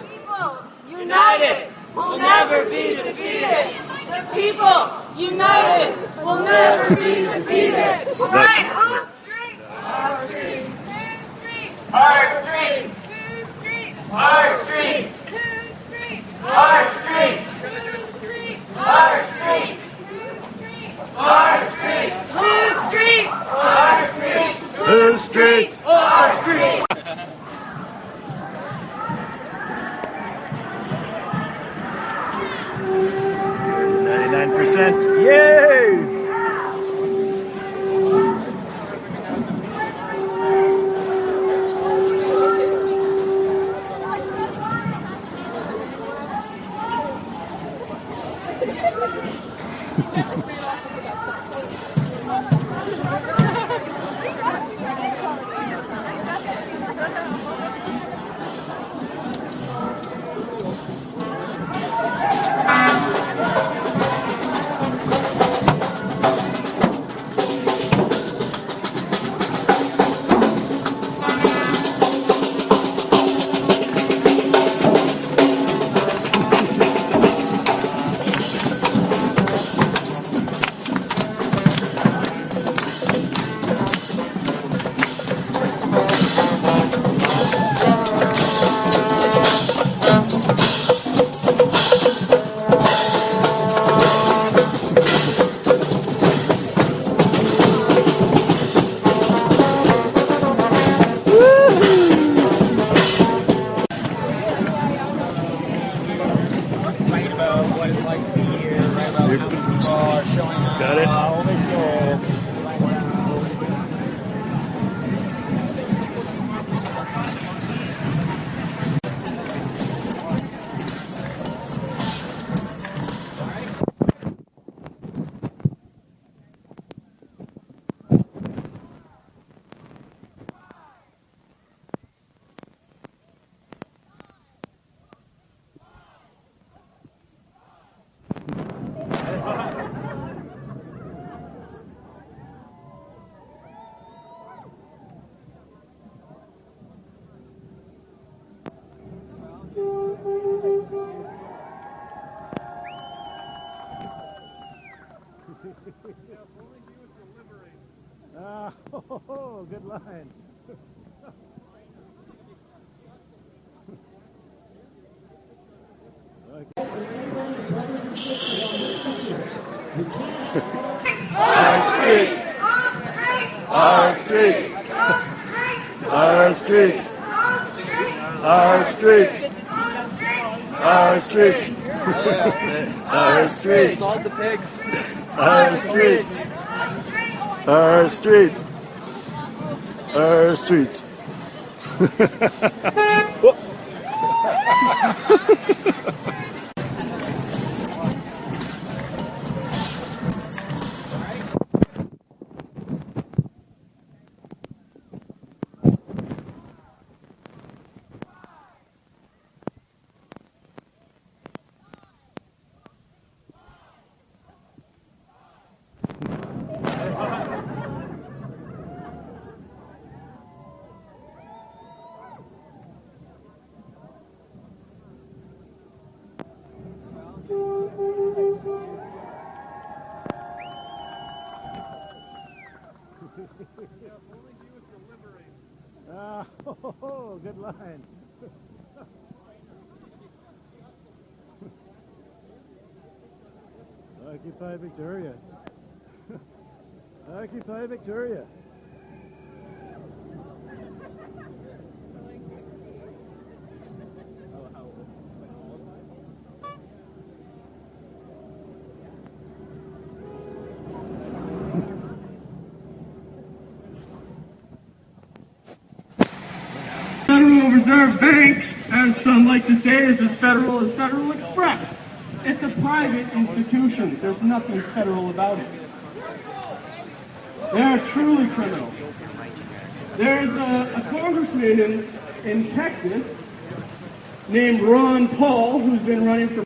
People united will never be defeated. The people united will never be defeated. All right, home streets. Our streets. Our streets. Our streets. Our streets. Our streets. Our streets. Whose streets? Our streets. Whose streets? Our streets. 99%. Yay! What it's like to be here, right about how people are showing up. Got it. Oh, good line. Our streets. Our streets. Our streets. Our streets. Our streets. Our streets. Salt the pigs. Our streets. Our streets. Our streets. Oh, good line. Occupy Victoria. Occupy Victoria. Federal Reserve Bank, as some like to say, is as federal as Federal Express. It's a private institution. There's nothing federal about it. They're truly criminal. There's a congressman in Texas named Ron Paul who's been running for